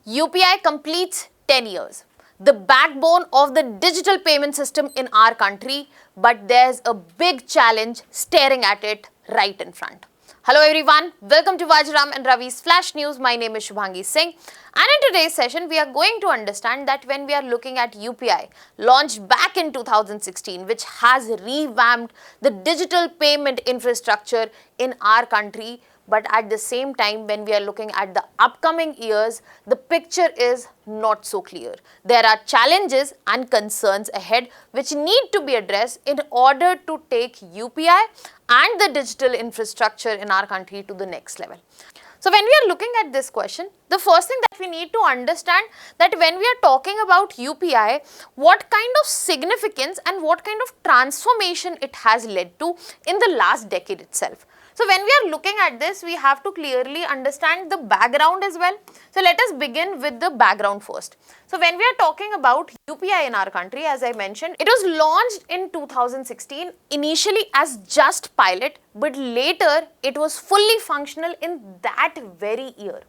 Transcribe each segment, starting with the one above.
UPI completes 10 years, the backbone of the digital payment system in our country, but there's a big challenge staring at it right in front. Hello everyone, welcome to Vajiram and Ravi's Flash News. My name is Shubhangi Singh, and in today's session we are going to understand that when we are looking at UPI, launched back in 2016, which has revamped the digital payment infrastructure in our country, but at the same time, when we are looking at the upcoming years, the picture is not so clear. There are challenges and concerns ahead which need to be addressed in order to take UPI and the digital infrastructure in our country to the next level. So when we are looking at this question, the first thing that we need to understand that when we are talking about UPI, what kind of significance and what kind of transformation it has led to in the last decade itself. So when we are looking at this, we have to clearly understand the background as well. So let us begin with the background first. So when we are talking about UPI in our country, as I mentioned, it was launched in 2016 initially as just pilot, but later it was fully functional in that very year.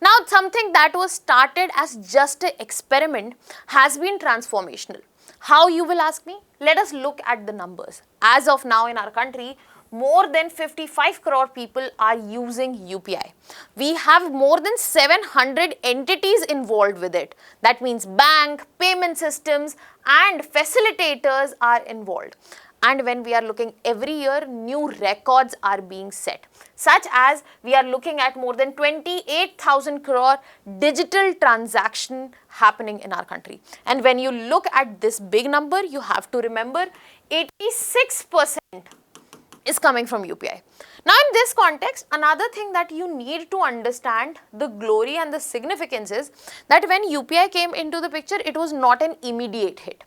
Now something that was started as just an experiment has been transformational. How, you will ask me? Let us look at the numbers. As of now in our country, more than 55 crore people are using UPI. We have more than 700 entities involved with it. That means bank, payment systems and facilitators are involved. And when we are looking every year, new records are being set, such as we are looking at more than 28,000 crore digital transaction happening in our country. And when you look at this big number, you have to remember 86% is coming from UPI. Now in this context, another thing that you need to understand the glory and the significance is that when UPI came into the picture, it was not an immediate hit.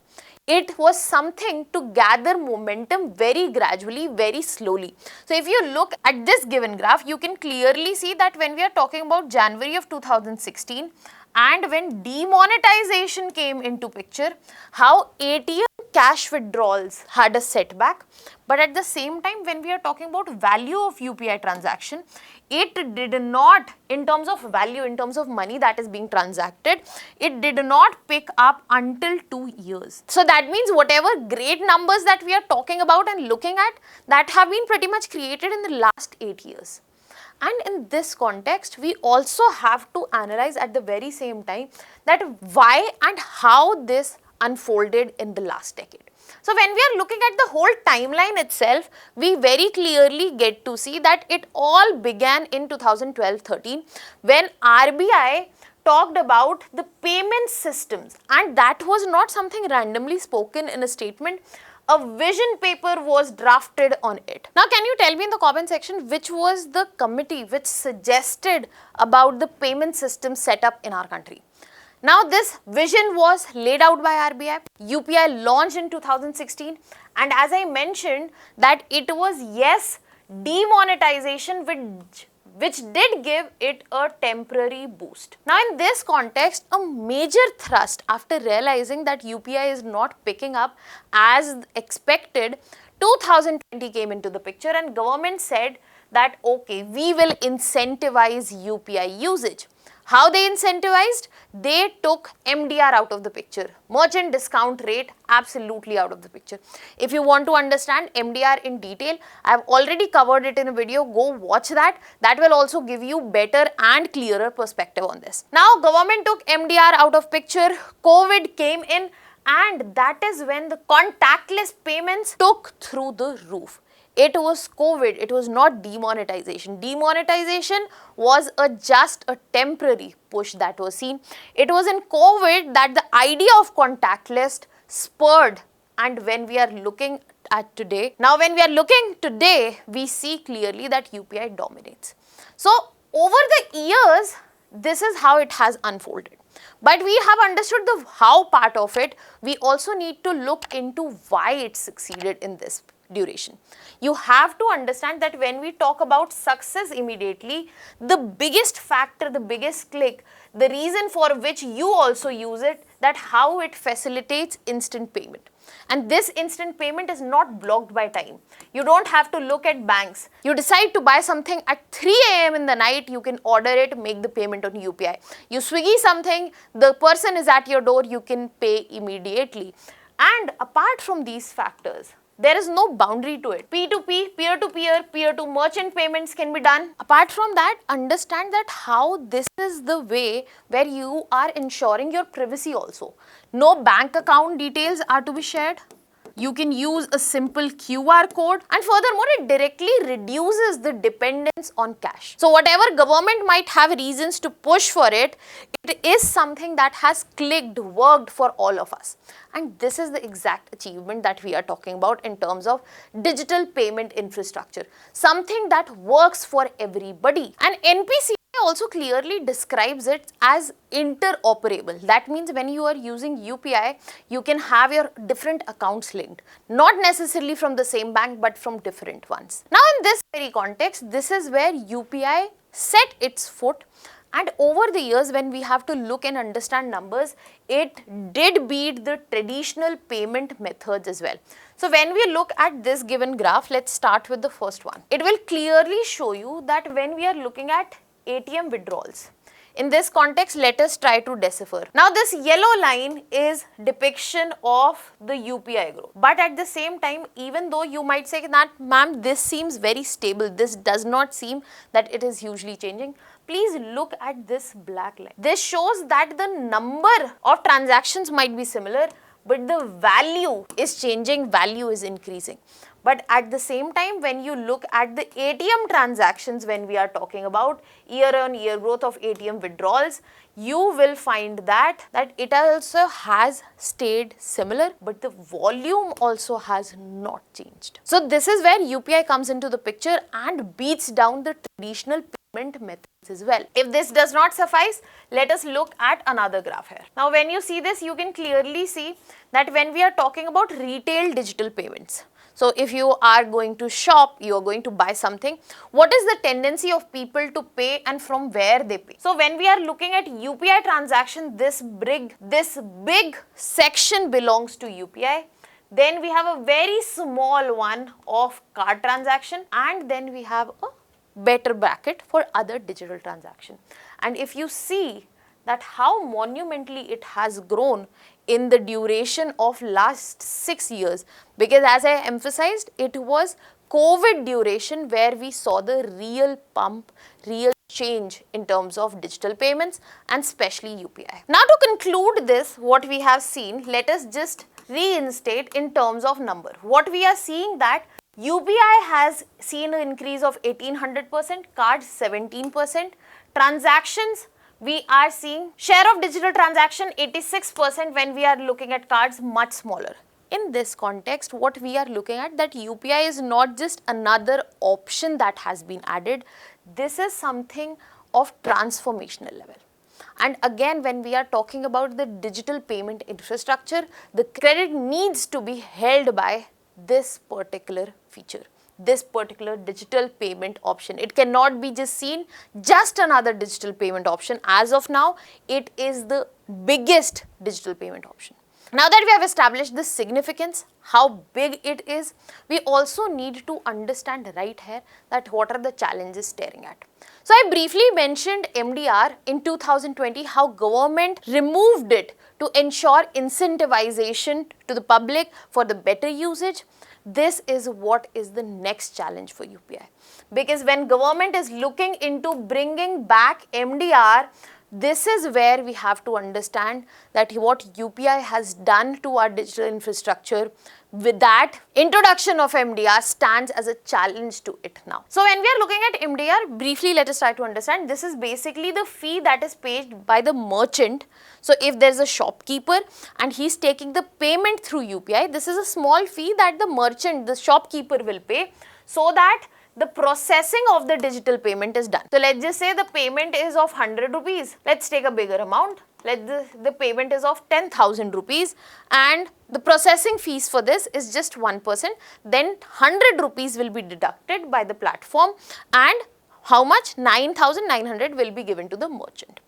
It was something to gather momentum very gradually, very slowly. So if you look at this given graph, you can clearly see that when we are talking about January of 2016 and when demonetization came into picture, how ATM cash withdrawals had a setback, but at the same time when we are talking about value of UPI transaction, it did not, in terms of value, in terms of money that is being transacted, it did not pick up until 2 years. So that means whatever great numbers that we are talking about and looking at, that have been pretty much created in the last 8 years. And in this context, we also have to analyze at the very same time that why and how this unfolded in the last decade. So when we are looking at the whole timeline itself, we very clearly get to see that it all began in 2012-13 when RBI talked about the payment systems, and that was not something randomly spoken in a statement. A vision paper was drafted on it. Now can you tell me in the comment section which was the committee which suggested about the payment system setup in our country? Now this vision was laid out by RBI, UPI launched in 2016, and as I mentioned that it was, yes, demonetization which did give it a temporary boost. Now in this context, a major thrust after realizing that UPI is not picking up as expected, 2020 came into the picture and government said that okay, we will incentivize UPI usage. How they incentivized? They took MDR out of the picture. Merchant discount rate absolutely out of the picture. If you want to understand MDR in detail, I have already covered it in a video. Go watch that. That will also give you better and clearer perspective on this. Now government took MDR out of picture. COVID came in, and that is when the contactless payments took through the roof. It was COVID, it was not demonetization. Demonetization was just a temporary push that was seen. It was in COVID that the idea of contactless spurred, and when we are looking at today, we see clearly that UPI dominates. So over the years, this is how it has unfolded. But we have understood the how part of it. We also need to look into why it succeeded in this duration. You have to understand that when we talk about success immediately, the biggest factor, the biggest click the reason for which you also use it, that how it facilitates instant payment. And this instant payment is not blocked by time. You don't have to look at banks. You decide to buy something at 3 a.m. in the night, you can order it, make the payment on UPI. You Swiggy something, the person is at your door, you can pay immediately. And apart from these factors, there is no boundary to it. P2P, peer-to-peer, peer-to-merchant payments can be done. Apart from that, understand that how this is the way where you are ensuring your privacy also. No bank account details are to be shared. You can use a simple QR code, and furthermore, it directly reduces the dependence on cash. So whatever government might have reasons to push for it, it is something that has clicked, worked for all of us. And this is the exact achievement that we are talking about in terms of digital payment infrastructure. Something that works for everybody. And NPCI also clearly describes it as interoperable. That means when you are using UPI, you can have your different accounts linked. Not necessarily from the same bank, but from different ones. Now in this very context, this is where UPI set its foot. And over the years, when we have to look and understand numbers, it did beat the traditional payment methods as well. So when we look at this given graph, let's start with the first one. It will clearly show you that when we are looking at ATM withdrawals, in this context, let us try to decipher. Now this yellow line is depiction of the UPI growth. But at the same time, even though you might say that, ma'am, this seems very stable, this does not seem that it is hugely changing. Please look at this black line. This shows that the number of transactions might be similar, but the value is changing, value is increasing. But at the same time, when you look at the ATM transactions, when we are talking about year-on-year growth of ATM withdrawals, you will find that it also has stayed similar, but the volume also has not changed. So this is where UPI comes into the picture and beats down the traditional payment methods as well. If this does not suffice, let us look at another graph here. Now when you see this, you can clearly see that when we are talking about retail digital payments, so if you are going to shop, you are going to buy something, what is the tendency of people to pay and from where they pay? So when we are looking at UPI transaction, this big section belongs to UPI. Then we have a very small one of card transaction, and then we have a better bracket for other digital transaction. And if you see that how monumentally it has grown in the duration of last 6 years, because as I emphasized, it was COVID duration where we saw the real pump, real change in terms of digital payments and especially UPI. Now to conclude this, what we have seen, let us just reinstate in terms of number. What we are seeing that UPI has seen an increase of 1800%, cards 17%, transactions we are seeing share of digital transaction 86% when we are looking at cards much smaller. In this context, what we are looking at that UPI is not just another option that has been added. This is something of transformational level. And again, when we are talking about the digital payment infrastructure, the credit needs to be held by this particular feature, this particular digital payment option. It cannot be just seen just another digital payment option. As of now, it is the biggest digital payment option. Now that we have established the significance, how big it is, we also need to understand right here that what are the challenges staring at. So I briefly mentioned MDR in 2020, how government removed it to ensure incentivization to the public for the better usage. This is what is the next challenge for UPI, because when government is looking into bringing back MDR, this is where we have to understand that what UPI has done to our digital infrastructure, with that introduction of MDR stands as a challenge to it now. So when we are looking at MDR, briefly let us try to understand. This is basically the fee that is paid by the merchant. So if there is a shopkeeper and he is taking the payment through UPI, this is a small fee that the merchant, the shopkeeper will pay so that the processing of the digital payment is done. So let's just say the payment is of 100 rupees. Let's take a bigger amount. The payment is of 10,000 rupees and the processing fees for this is just 1%. Then 100 rupees will be deducted by the platform and How much? 9,900 will be given to the merchant.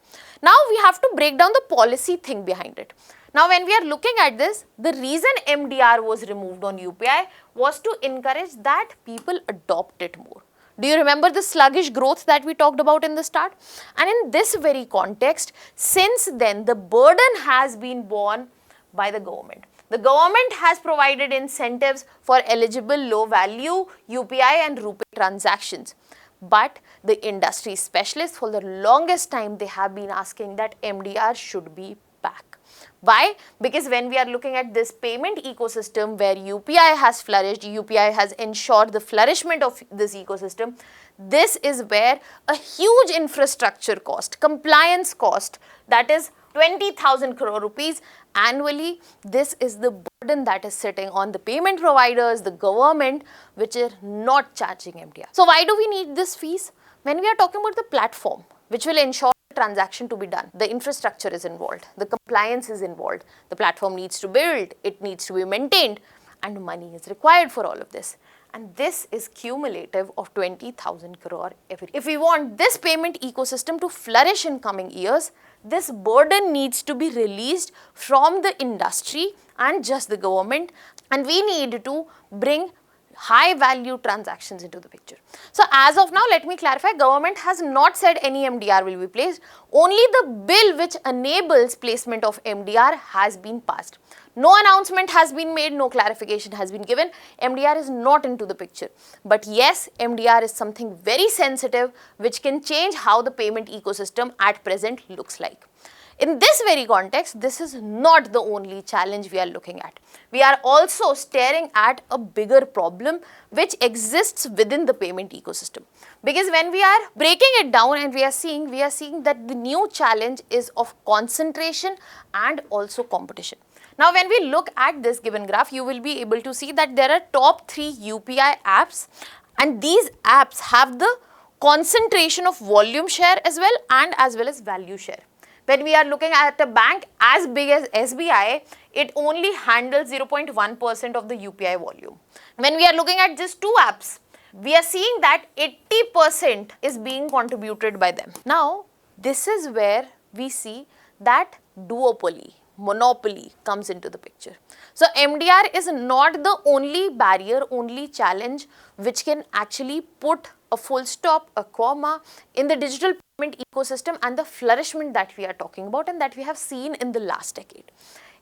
Now we have to break down the policy thing behind it. Now when we are looking at this, the reason MDR was removed on UPI was to encourage that people adopt it more. Do you remember the sluggish growth that we talked about in the start? And in this very context, since then the burden has been borne by the government. The government has provided incentives for eligible low value UPI and RuPay transactions. But the industry specialists for the longest time they have been asking that MDR should be back. Why? Because when we are looking at this payment ecosystem where UPI has flourished, UPI has ensured the flourishment of this ecosystem, this is where a huge infrastructure cost, compliance cost, that is 20,000 crore rupees annually, this is the burden that is sitting on the payment providers, the government, which are not charging MDR. So why do we need this fees? When we are talking about the platform, which will ensure transaction to be done, the infrastructure is involved, the compliance is involved, the platform needs to build, it needs to be maintained, and money is required for all of this. And this is cumulative of 20,000 crore every year. If we want this payment ecosystem to flourish in coming years, this burden needs to be released from the industry and just the government, and we need to bring high value transactions into the picture. So as of now, let me clarify, government has not said any MDR will be placed, only the bill which enables placement of MDR has been passed. No announcement has been made, no clarification has been given, MDR is not into the picture. But yes, MDR is something very sensitive which can change how the payment ecosystem at present looks like. In this very context, this is not the only challenge we are looking at. We are also staring at a bigger problem which exists within the payment ecosystem. Because when we are breaking it down and we are seeing that the new challenge is of concentration and also competition. Now when we look at this given graph, you will be able to see that there are top 3 UPI apps, and these apps have the concentration of volume share as well as value share. When we are looking at a bank as big as SBI, it only handles 0.1% of the UPI volume. When we are looking at just 2 apps, we are seeing that 80% is being contributed by them. Now, this is where we see that duopoly, monopoly comes into the picture. So MDR is not the only barrier, only challenge which can actually put a full stop, a comma in the digital payment ecosystem and the flourishment that we are talking about and that we have seen in the last decade.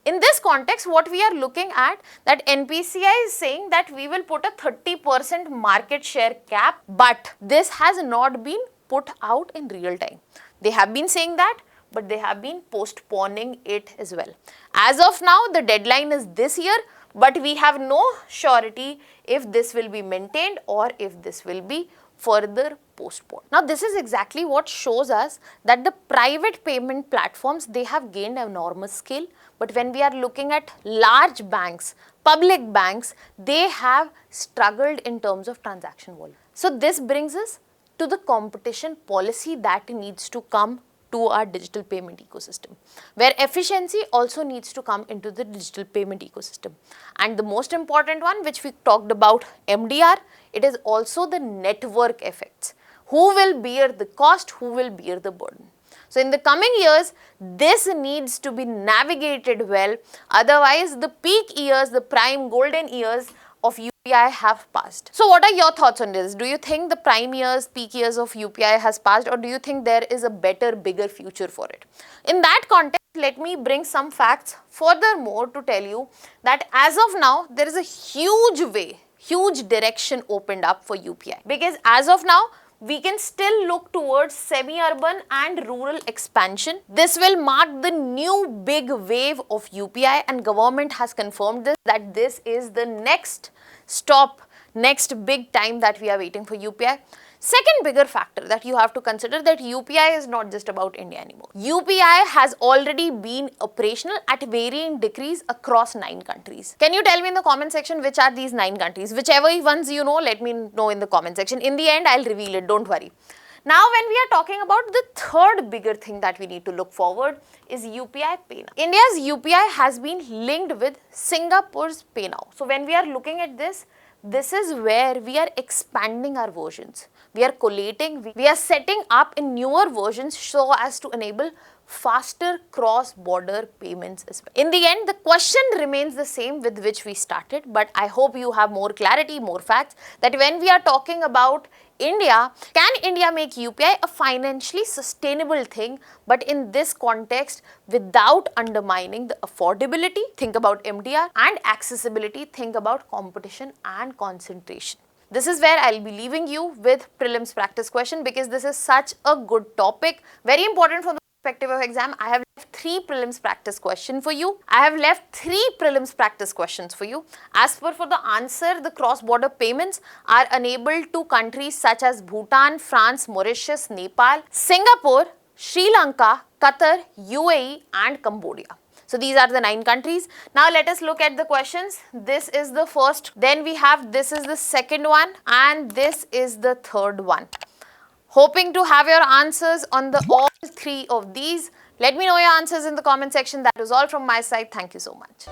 In this context, what we are looking at, that NPCI is saying that we will put a 30% market share cap, but this has not been put out in real time. They have been saying that, but they have been postponing it as well. As of now, the deadline is this year, but we have no surety if this will be maintained or if this will be further postponed. Now, this is exactly what shows us that the private payment platforms, they have gained enormous scale, but when we are looking at large banks, public banks, they have struggled in terms of transaction volume. So, this brings us to the competition policy that needs to come to our digital payment ecosystem, where efficiency also needs to come into the digital payment ecosystem. And the most important one, which we talked about, MDR, it is also the network effects. Who will bear the cost? Who will bear the burden? So in the coming years, this needs to be navigated well. Otherwise, the peak years, the prime golden years of UPI have passed. So what are your thoughts on this? Do you think the prime years, peak years of UPI has passed, or do you think there is a better, bigger future for it? In that context, let me bring some facts furthermore to tell you that as of now, there is a huge way, huge direction opened up for UPI. Because as of now, we can still look towards semi-urban and rural expansion. This will mark the new big wave of UPI, and government has confirmed this, that this is the next stop, next big time that we are waiting for UPI. Second bigger factor that you have to consider, that UPI is not just about India anymore. UPI has already been operational at varying degrees across 9 countries. Can you tell me in the comment section which are these 9 countries? Whichever ones you know, let me know in the comment section. In the end, I'll reveal it, don't worry. Now, when we are talking about the third bigger thing that we need to look forward is UPI PayNow. India's UPI has been linked with Singapore's PayNow. So when we are looking at this, this is where we are expanding our versions. We are collating, we are setting up in newer versions so as to enable faster cross-border payments as well. In the end, the question remains the same with which we started, but I hope you have more clarity, more facts, that when we are talking about India, can India make UPI a financially sustainable thing, but in this context without undermining the affordability? Think about MDR, and accessibility, think about competition and concentration. This is where I'll be leaving you with prelims practice question, because this is such a good topic, very important from the perspective of exam. I have left 3 prelims practice question for you. I have left 3 prelims practice questions for you. As per for the answer, the cross-border payments are enabled to countries such as Bhutan, France, Mauritius, Nepal, Singapore, Sri Lanka, Qatar, UAE and Cambodia. So these are the 9 countries. Now let us look at the questions. This is the first, then we have this is the second one, and this is the third one. Hoping to have your answers on the all 3 of these. Let me know your answers in the comment section. That is all from my side. Thank you so much.